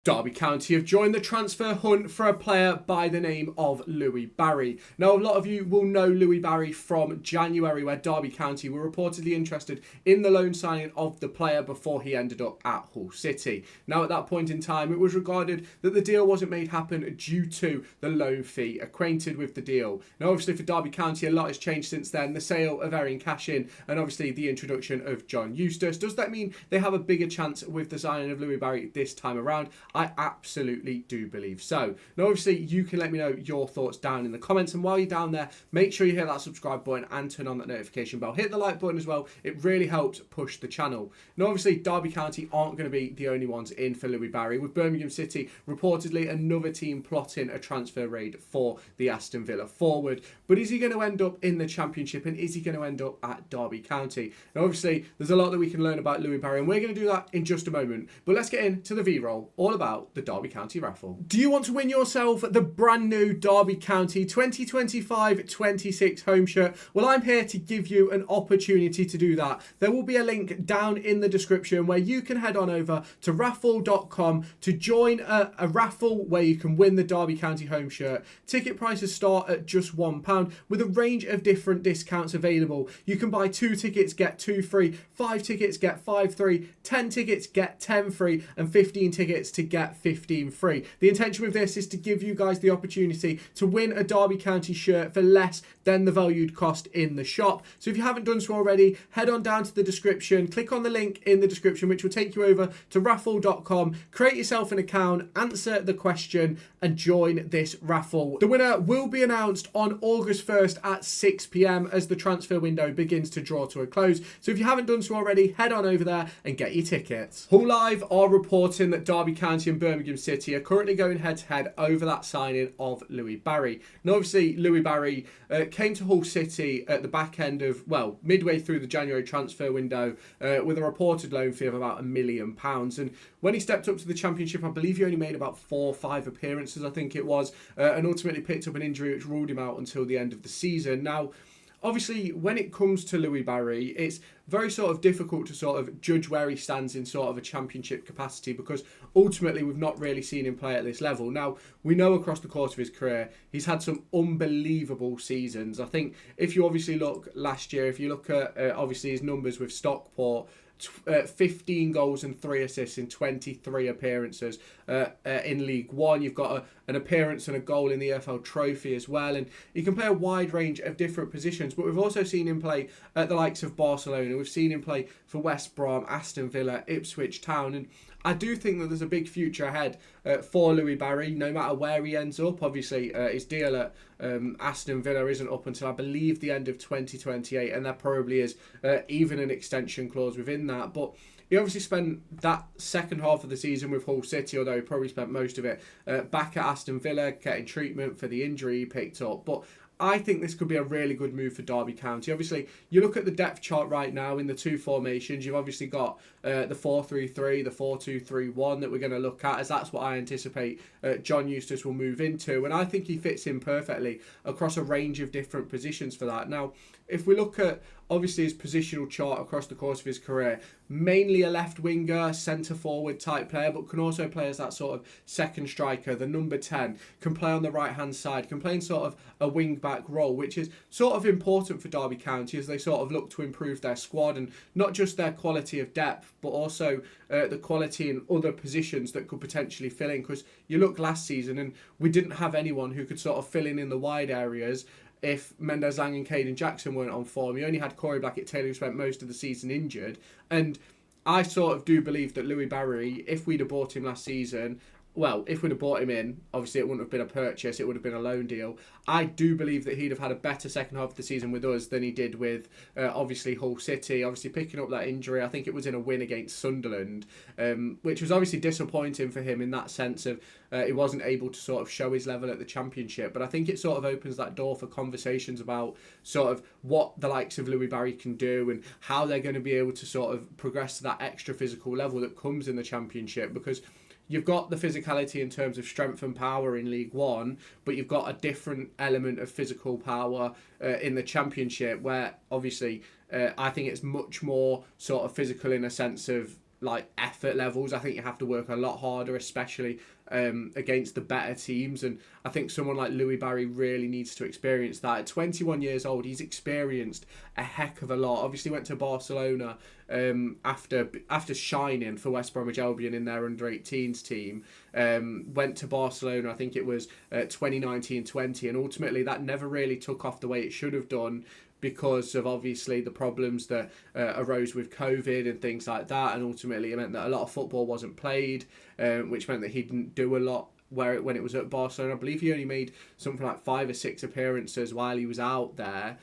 Derby County have joined the transfer hunt for a player by the name of Louie Barry. Now, a lot of you will know Louie Barry from January, where Derby County were reportedly interested in the loan signing of the player before he ended up at Hull City. Now, at that point in time, it was regarded that the deal wasn't made happen due to the loan fee. Acquainted with the deal. Now, obviously, for Derby County, a lot has changed since then. The sale of Erin Cashin and obviously the introduction of John Eustace. Does that mean they have a bigger chance with the signing of Louie Barry this time around? I absolutely do believe so. Now, obviously, you can let me know your thoughts down in the comments. And while you're down there, make sure you hit that subscribe button and turn on that notification bell. Hit the like button as well. It really helps push the channel. Now, obviously, Derby County aren't going to be the only ones in for Louie Barry, with Birmingham City reportedly another team plotting a transfer raid for the Aston Villa forward. But is he going to end up in the Championship, and is he going to end up at Derby County? Now, obviously, there's a lot that we can learn about Louie Barry, and we're going to do that in just a moment. But let's get into the V-roll, all about the Derby County raffle. Do you want to win yourself the brand new Derby County 2025-26 home shirt? Well, I'm here to give you an opportunity to do that. There will be a link down in the description where you can head on over to raffle.com to join a raffle where you can win the Derby County home shirt. Ticket prices start at just £1 with a range of different discounts available. You can buy 2 tickets, get 2 free, 5 tickets, get 5 free, 10 tickets, get 10 free, and 15 tickets to get 15 free. The intention with this is to give you guys the opportunity to win a Derby County shirt for less than the valued cost in the shop. So if you haven't done so already, head on down to the description, click on the link in the description, which will take you over to raffle.com, create yourself an account, answer the question, and join this raffle. The winner will be announced on August 1st at 6 p.m. as the transfer window begins to draw to a close. So if you haven't done so already, head on over there and get your tickets. Hull Live are reporting that Derby County and Birmingham City are currently going head-to-head over that signing of Louie Barry. Now, obviously, Louie Barry came to Hull City at the back end of, well, midway through the January transfer window with a reported loan fee of about £1 million. And when he stepped up to the Championship, I believe he only made about 4 or 5 appearances, I think it was, and ultimately picked up an injury which ruled him out until the end of the season. Now, obviously, when it comes to Louie Barry, it's very sort of difficult to sort of judge where he stands in sort of a Championship capacity, because ultimately we've not really seen him play at this level. Now, we know across the course of his career, he's had some unbelievable seasons. I think if you obviously look last year, if you look at obviously his numbers with Stockport, 15 goals and 3 assists in 23 appearances in League One. You've got an appearance and a goal in the EFL Trophy as well, and he can play a wide range of different positions. But we've also seen him play at the likes of Barcelona. We've seen him play for West Brom, Aston Villa, Ipswich Town, and I do think that there's a big future ahead for Louie Barry, no matter where he ends up. Obviously, his deal at Aston Villa isn't up until, I believe, the end of 2028, and there probably is even an extension clause within that. But he obviously spent that second half of the season with Hull City, although he probably spent most of it back at Aston Villa, getting treatment for the injury he picked up. But I think this could be a really good move for Derby County. Obviously, you look at the depth chart right now in the 2 formations. You've obviously got the 4-3-3, the 4-2-3-1 that we're going to look at, as that's what I anticipate John Eustace will move into. And I think he fits in perfectly across a range of different positions for that. Now, if we look at obviously his positional chart across the course of his career, mainly a left winger, centre forward type player, but can also play as that sort of second striker, the number 10, can play on the right hand side, can play in sort of a wing back role, which is sort of important for Derby County as they sort of look to improve their squad, and not just their quality of depth, but also the quality in other positions that could potentially fill in. Because you look last season and we didn't have anyone who could sort of fill in the wide areas if Mendes Lang and Caden Jackson weren't on form. You only had Corey Blackett-Taylor, who spent most of the season injured. And I sort of do believe that Louie Barry, if we'd have bought him last season, well, if we'd have bought him in, obviously it wouldn't have been a purchase, it would have been a loan deal. I do believe that he'd have had a better second half of the season with us than he did with, obviously, Hull City. Obviously, picking up that injury, I think it was in a win against Sunderland, which was obviously disappointing for him in that sense of he wasn't able to sort of show his level at the Championship. But I think it sort of opens that door for conversations about sort of what the likes of Louie Barry can do and how they're going to be able to sort of progress to that extra physical level that comes in the Championship, because you've got the physicality in terms of strength and power in League One, but you've got a different element of physical power in the Championship, where obviously I think it's much more sort of physical in a sense of like effort levels. I think you have to work a lot harder, especially against the better teams. And I think someone like Louie Barry really needs to experience that. At 21 years old, he's experienced a heck of a lot. Obviously went to Barcelona after shining for West Bromwich Albion in their under-18s team. Went to Barcelona, I think it was 2019-20, and ultimately that never really took off the way it should have done, because of obviously the problems that arose with COVID and things like that, and ultimately it meant that a lot of football wasn't played, which meant that he didn't do a lot when it was at Barcelona. I believe he only made something like 5 or 6 appearances while he was out there,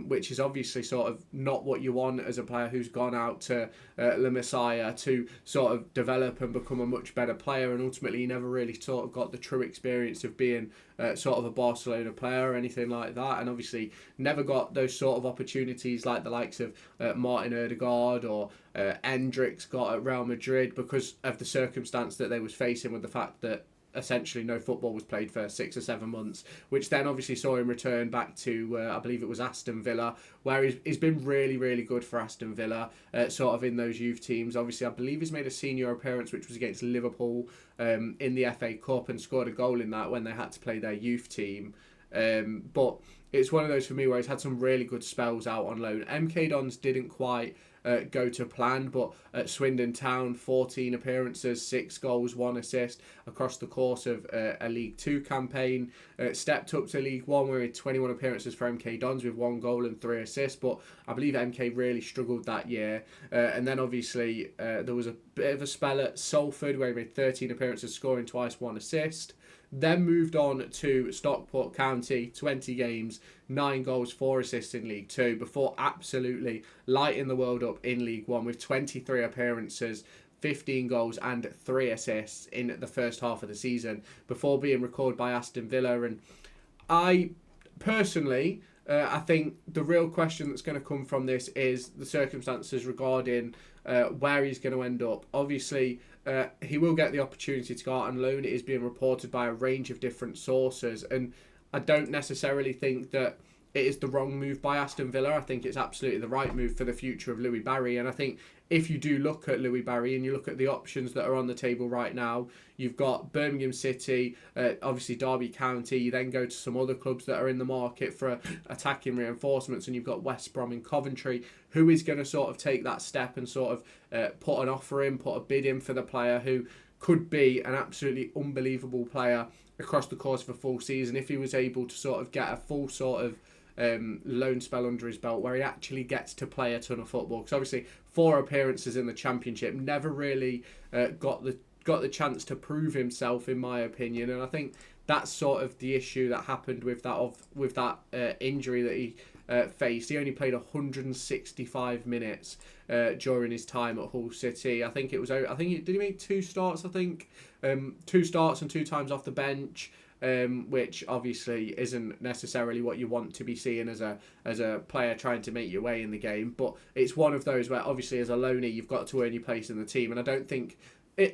which is obviously sort of not what you want as a player who's gone out to La Masia to sort of develop and become a much better player, and ultimately he never really sort of got the true experience of being sort of a Barcelona player or anything like that, and obviously never got those sort of opportunities like the likes of Martin Odegaard or Hendricks got at Real Madrid, because of the circumstance that they was facing with the fact that essentially no football was played for 6 or 7 months, which then obviously saw him return back to I believe it was Aston Villa, where he's been really, really good for Aston Villa, sort of in those youth teams. Obviously I believe he's made a senior appearance which was against Liverpool in the FA Cup, and scored a goal in that when they had to play their youth team. But it's one of those for me where he's had some really good spells out on loan. MK Dons didn't quite go to plan, but at Swindon Town, 14 appearances, 6 goals, 1 assist across the course of a League 2 campaign. Stepped up to League 1 where he had 21 appearances for MK Dons with 1 goal and 3 assists, but I believe MK really struggled that year. And then obviously there was a bit of a spell at Salford where he made 13 appearances, scoring twice, 1 assist. Then moved on to Stockport County, 20 games, 9 goals, 4 assists in League 2, before absolutely lighting the world up in League 1 with 23 appearances, 15 goals and 3 assists in the first half of the season, before being recalled by Aston Villa. And I personally, I think the real question that's going to come from this is the circumstances regarding where he's going to end up. Obviously, he will get the opportunity to go out on loan. It is being reported by a range of different sources, and I don't necessarily think that it is the wrong move by Aston Villa. I think it's absolutely the right move for the future of Louie Barry, and I think if you do look at Louie Barry and you look at the options that are on the table right now, you've got Birmingham City, obviously Derby County, you then go to some other clubs that are in the market for attacking reinforcements, and you've got West Brom and Coventry. Who is going to sort of take that step and sort of put an offer in, put a bid in for the player who could be an absolutely unbelievable player across the course of a full season if he was able to sort of get a full sort of loan spell under his belt where he actually gets to play a ton of football? Because obviously 4 appearances in the Championship, never really got the chance to prove himself, in my opinion, and I think that's sort of the issue that happened with that injury that he faced. He only played 165 minutes during his time at Hull City. Did he make 2 starts? 2 starts and 2 times off the bench. Which obviously isn't necessarily what you want to be seeing as a player trying to make your way in the game. But it's one of those where obviously as a loanee you've got to earn your place in the team, and I don't think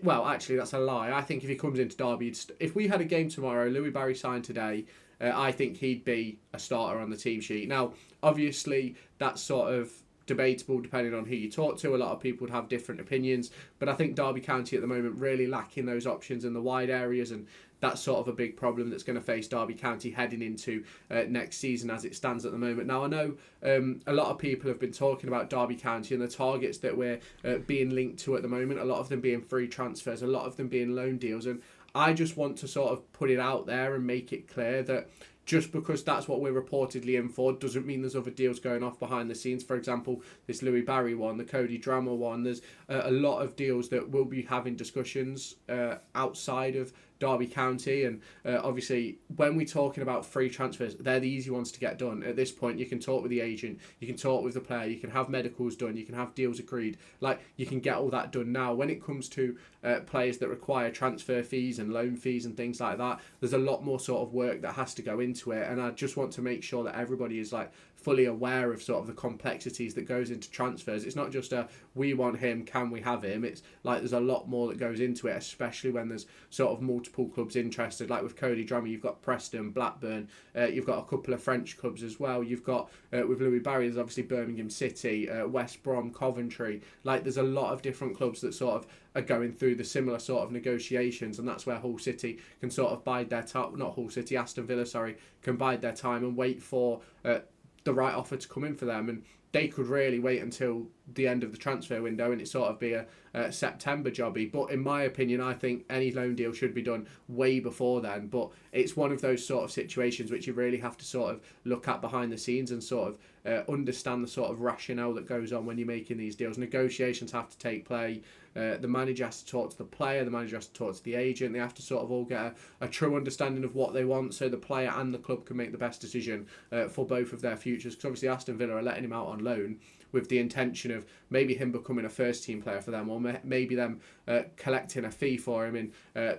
well, actually that's a lie. I think if he comes into Derby, if we had a game tomorrow, Louie Barry signed today, I think he'd be a starter on the team sheet. Now, obviously that's sort of debatable depending on who you talk to. A lot of people would have different opinions, but I think Derby County at the moment really lacking those options in the wide areas, and that's sort of a big problem that's going to face Derby County heading into next season as it stands at the moment. Now, I know a lot of people have been talking about Derby County and the targets that we're being linked to at the moment, a lot of them being free transfers, a lot of them being loan deals, and I just want to sort of put it out there and make it clear that just because that's what we're reportedly in for doesn't mean there's other deals going off behind the scenes. For example, this Louie Barry one, the Cody Drammer one, there's a lot of deals that we'll be having discussions outside of Derby County, and obviously when we're talking about free transfers, they're the easy ones to get done. At this point, you can talk with the agent, you can talk with the player, you can have medicals done, you can have deals agreed, like you can get all that done now. When it comes to players that require transfer fees and loan fees and things like that, there's a lot more sort of work that has to go into it, and I just want to make sure that everybody is like fully aware of sort of the complexities that goes into transfers. It's not just a we want him, can we have him? It's like there's a lot more that goes into it, especially when there's sort of multiple clubs interested. Like with Cody Drammer, you've got Preston, Blackburn, you've got a couple of French clubs as well. You've got, with Louie Barry, there's obviously Birmingham City, West Brom, Coventry. Like there's a lot of different clubs that sort of are going through the similar sort of negotiations, and that's where Hull City can sort of bide their time, not Hull City, Aston Villa, sorry, can bide their time and wait for the right offer to come in for them. And they could really wait until the end of the transfer window and it sort of be a September jobby. But in my opinion, I think any loan deal should be done way before then. But it's one of those sort of situations which you really have to sort of look at behind the scenes and sort of understand the sort of rationale that goes on when you're making these deals. Negotiations have to take place. The manager has to talk to the player, the manager has to talk to the agent. They have to sort of all get a true understanding of what they want so the player and the club can make the best decision for both of their futures. Because obviously Aston Villa are letting him out on loan with the intention of maybe him becoming a first team player for them, or maybe them collecting a fee for him in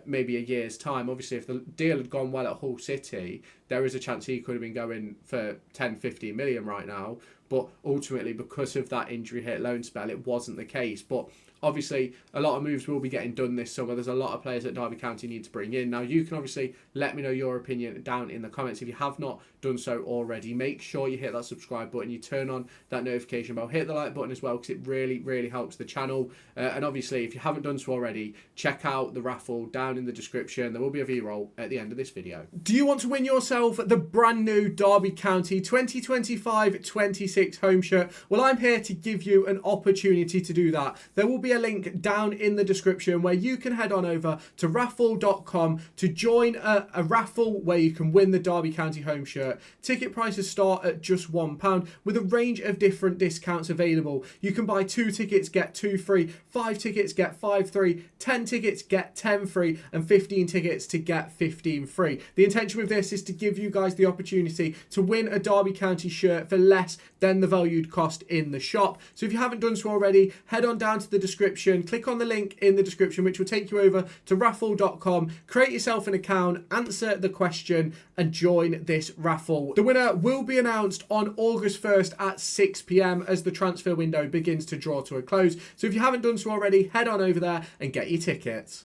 maybe a year's time. Obviously, if the deal had gone well at Hull City, there is a chance he could have been going for 10, 15 million right now. But ultimately, because of that injury hit loan spell, it wasn't the case. But obviously, a lot of moves will be getting done this summer. There's a lot of players that Derby County need to bring in. Now, you can obviously let me know your opinion down in the comments. If you have not done so already, make sure you hit that subscribe button. You turn on that notification bell. Hit the like button as well, because it really, really helps the channel. And obviously, if you haven't done so already, check out the raffle down in the description. There will be a V-roll at the end of this video. Do you want to win yourself the brand new Derby County 2025-26 home shirt? Well, I'm here to give you an opportunity to do that. There will be a link down in the description where you can head on over to raffle.com to join a raffle where you can win the Derby County home shirt. Ticket prices start at just £1 with a range of different discounts available. You can buy 2 tickets, get 2 free, 5 tickets, get 5 free, 10 tickets, get 10 free, and 15 tickets to get 15 free. The intention with this is to give you guys the opportunity to win a Derby County shirt for less than the valued cost in the shop. So if you haven't done so already, head on down to the description, click on the link in the description, which will take you over to raffle.com, create yourself an account, answer the question, and join this raffle. The winner will be announced on August 1st at 6 p.m. as the transfer window begins to draw to a close. So if you haven't done so already, head on over there and get your tickets.